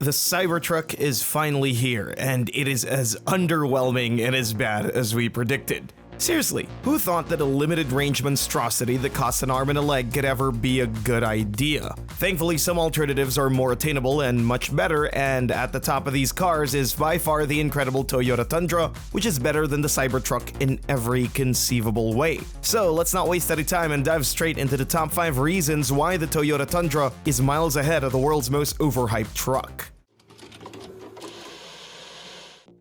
The Cybertruck is finally here, and it is as underwhelming and as bad as we predicted. Seriously, who thought that a limited-range monstrosity that costs an arm and a leg could ever be a good idea? Thankfully, some alternatives are more attainable and much better, and at the top of these cars is by far the incredible Toyota Tundra, which is better than the Cybertruck in every conceivable way. So let's not waste any time and dive straight into the top 5 reasons why the Toyota Tundra is miles ahead of the world's most overhyped truck.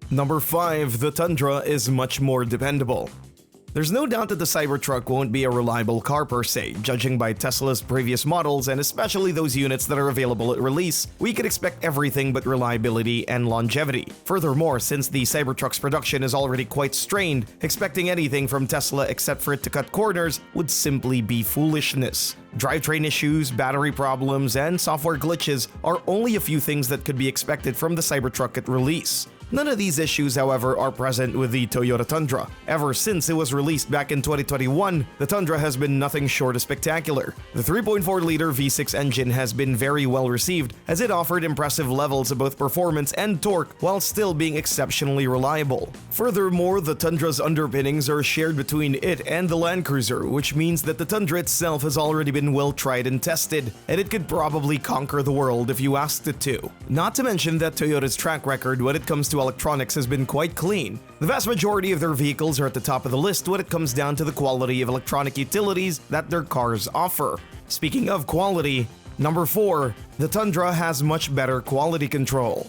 Number 5. The Tundra is much more dependable. There's no doubt that the Cybertruck won't be a reliable car per se. Judging by Tesla's previous models, and especially those units that are available at release, we could expect everything but reliability and longevity. Furthermore, since the Cybertruck's production is already quite strained, expecting anything from Tesla except for it to cut corners would simply be foolishness. Drivetrain issues, battery problems, and software glitches are only a few things that could be expected from the Cybertruck at release. None of these issues, however, are present with the Toyota Tundra. Ever since it was released back in 2021, the Tundra has been nothing short of spectacular. The 3.4-liter V6 engine has been very well received, as it offered impressive levels of both performance and torque while still being exceptionally reliable. Furthermore, the Tundra's underpinnings are shared between it and the Land Cruiser, which means that the Tundra itself has already been well tried and tested, and it could probably conquer the world if you asked it to. Not to mention that Toyota's track record when it comes to electronics has been quite clean. The vast majority of their vehicles are at the top of the list when it comes down to the quality of electronic utilities that their cars offer. Speaking of quality, number 4, the Tundra has much better quality control.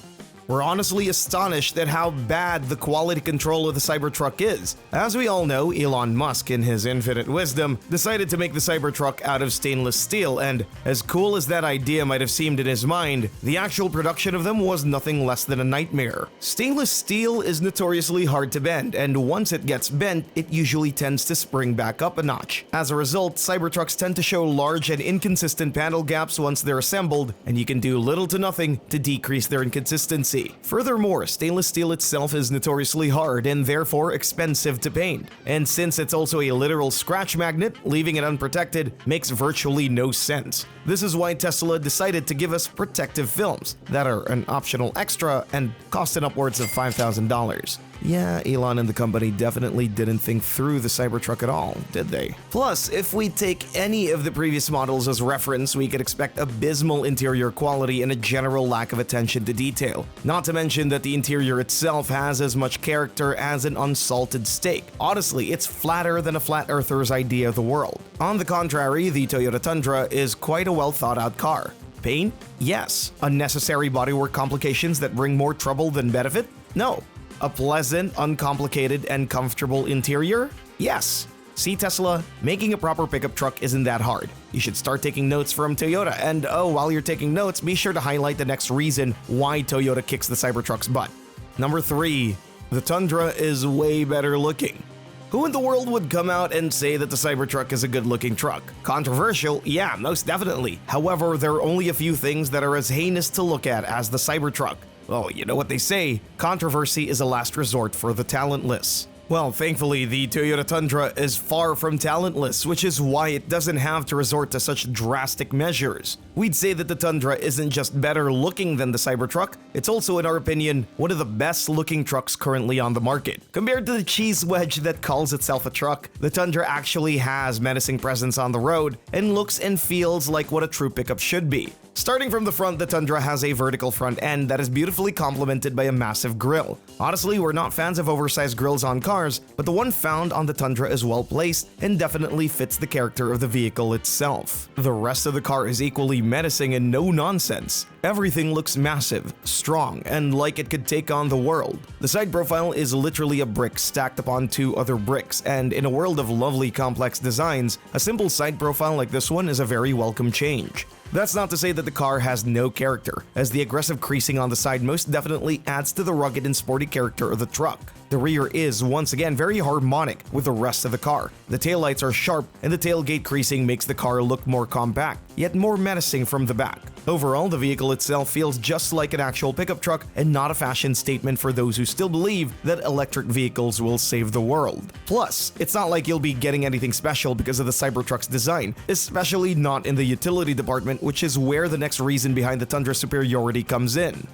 We're honestly astonished at how bad the quality control of the Cybertruck is. As we all know, Elon Musk, in his infinite wisdom, decided to make the Cybertruck out of stainless steel, and as cool as that idea might have seemed in his mind, the actual production of them was nothing less than a nightmare. Stainless steel is notoriously hard to bend, and once it gets bent, it usually tends to spring back up a notch. As a result, Cybertrucks tend to show large and inconsistent panel gaps once they're assembled, and you can do little to nothing to decrease their inconsistency. Furthermore, stainless steel itself is notoriously hard and therefore expensive to paint. And since it's also a literal scratch magnet, leaving it unprotected makes virtually no sense. This is why Tesla decided to give us protective films that are an optional extra and cost upwards of $5,000. Yeah, Elon and the company definitely didn't think through the Cybertruck at all, did they? Plus, if we take any of the previous models as reference, we could expect abysmal interior quality and a general lack of attention to detail. Not to mention that the interior itself has as much character as an unsalted steak. Honestly, it's flatter than a flat earther's idea of the world. On the contrary, the Toyota Tundra is quite a well thought out car. Paint? Yes. Unnecessary bodywork complications that bring more trouble than benefit? No. A pleasant, uncomplicated, and comfortable interior? Yes. See, Tesla, making a proper pickup truck isn't that hard. You should start taking notes from Toyota, and while you're taking notes, be sure to highlight the next reason why Toyota kicks the Cybertruck's butt. Number 3. The Tundra is way better looking. Who in the world would come out and say that the Cybertruck is a good-looking truck? Controversial? Yeah, most definitely. However, there are only a few things that are as heinous to look at as the Cybertruck. Well, you know what they say, controversy is a last resort for the talentless. Well, thankfully, the Toyota Tundra is far from talentless, which is why it doesn't have to resort to such drastic measures. We'd say that the Tundra isn't just better looking than the Cybertruck, it's also, in our opinion, one of the best looking trucks currently on the market. Compared to the cheese wedge that calls itself a truck, the Tundra actually has menacing presence on the road and looks and feels like what a true pickup should be. Starting from the front, the Tundra has a vertical front end that is beautifully complemented by a massive grille. Honestly, we're not fans of oversized grills on cars, but the one found on the Tundra is well placed and definitely fits the character of the vehicle itself. The rest of the car is equally menacing and no nonsense. Everything looks massive, strong, and like it could take on the world. The side profile is literally a brick stacked upon 2 other bricks, and in a world of lovely complex designs, a simple side profile like this one is a very welcome change. That's not to say that the car has no character, as the aggressive creasing on the side most definitely adds to the rugged and sporty character of the truck. The rear is, once again, very harmonic with the rest of the car. The taillights are sharp, and the tailgate creasing makes the car look more compact, yet more menacing from the back. Overall, the vehicle itself feels just like an actual pickup truck and not a fashion statement for those who still believe that electric vehicles will save the world. Plus, it's not like you'll be getting anything special because of the Cybertruck's design, especially not in the utility department, which is where the next reason behind the Tundra's superiority comes in.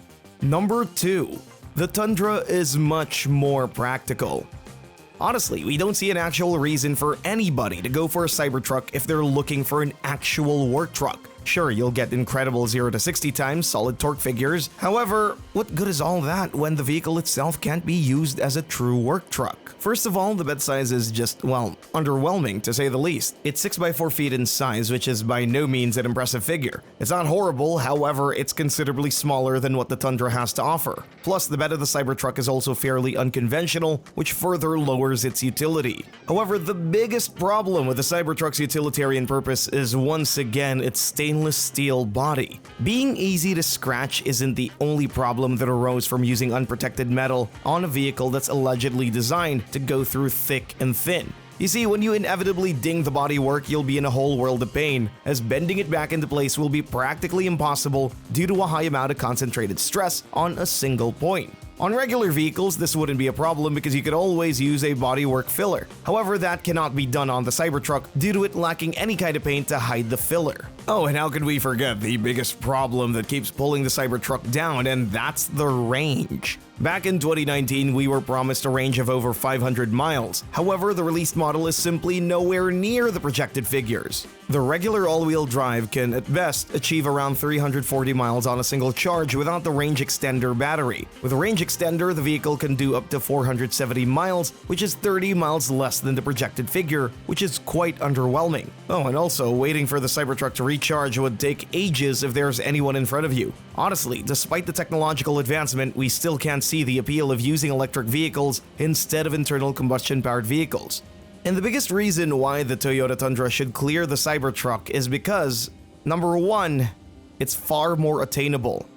Number 2. The Tundra is much more practical. Honestly, we don't see an actual reason for anybody to go for a Cybertruck if they're looking for an actual work truck. Sure, you'll get incredible 0 to 60 times, solid torque figures. However, what good is all that when the vehicle itself can't be used as a true work truck? First of all, the bed size is just, well, underwhelming to say the least. It's 6 by 4 feet in size, which is by no means an impressive figure. It's not horrible, however, it's considerably smaller than what the Tundra has to offer. Plus, the bed of the Cybertruck is also fairly unconventional, which further lowers its utility. However, the biggest problem with the Cybertruck's utilitarian purpose is once again its stainless steel body. Being easy to scratch isn't the only problem that arose from using unprotected metal on a vehicle that's allegedly designed to go through thick and thin. You see, when you inevitably ding the bodywork, you'll be in a whole world of pain, as bending it back into place will be practically impossible due to a high amount of concentrated stress on a single point. On regular vehicles, this wouldn't be a problem because you could always use a bodywork filler. However, that cannot be done on the Cybertruck due to it lacking any kind of paint to hide the filler. Oh, and how could we forget the biggest problem that keeps pulling the Cybertruck down, and that's the range. Back in 2019, we were promised a range of over 500 miles. However, the released model is simply nowhere near the projected figures. The regular all-wheel drive can, at best, achieve around 340 miles on a single charge without the range extender battery. With a range extender, the vehicle can do up to 470 miles, which is 30 miles less than the projected figure, which is quite underwhelming. Oh, and also, waiting for the Cybertruck to recharge would take ages if there's anyone in front of you. Honestly, despite the technological advancement, we still can't see the appeal of using electric vehicles instead of internal combustion-powered vehicles. And the biggest reason why the Toyota Tundra should clear the Cybertruck is because, number 1, it's far more attainable.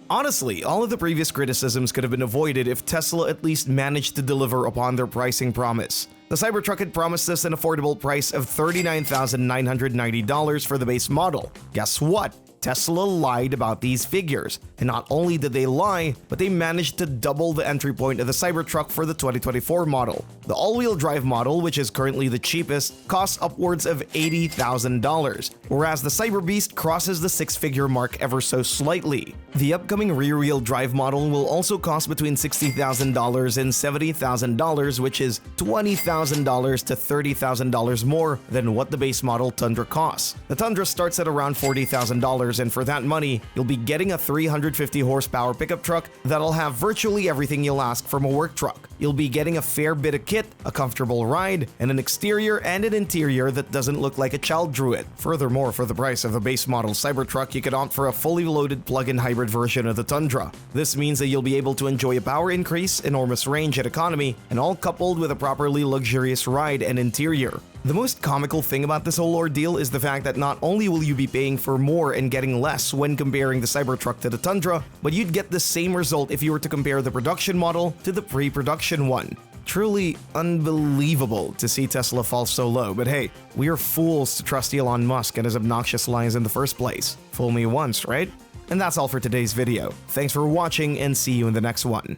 Honestly, all of the previous criticisms could have been avoided if Tesla at least managed to deliver upon their pricing promise. The Cybertruck had promised us an affordable price of $39,990 for the base model. Guess what? Tesla lied about these figures, and not only did they lie, but they managed to double the entry point of the Cybertruck for the 2024 model. The all-wheel drive model, which is currently the cheapest, costs upwards of $80,000, whereas the Cyberbeast crosses the six-figure mark ever so slightly. The upcoming rear-wheel drive model will also cost between $60,000 and $70,000, which is $20,000 to $30,000 more than what the base model Tundra costs. The Tundra starts at around $40,000, and for that money, you'll be getting a 350 horsepower pickup truck that'll have virtually everything you'll ask from a work truck. You'll be getting a fair bit of kit, a comfortable ride, and an exterior and an interior that doesn't look like a child drew it. Furthermore, for the price of the base model Cybertruck, you can opt for a fully loaded plug-in hybrid version of the Tundra. This means that you'll be able to enjoy a power increase, enormous range and economy, and all coupled with a properly luxurious ride and interior. The most comical thing about this whole ordeal is the fact that not only will you be paying for more and getting less when comparing the Cybertruck to the Tundra, but you'd get the same result if you were to compare the production model to the pre-production one. Truly unbelievable to see Tesla fall so low, but hey, we are fools to trust Elon Musk and his obnoxious lies in the first place. Fool me once, right? And that's all for today's video. Thanks for watching and see you in the next one.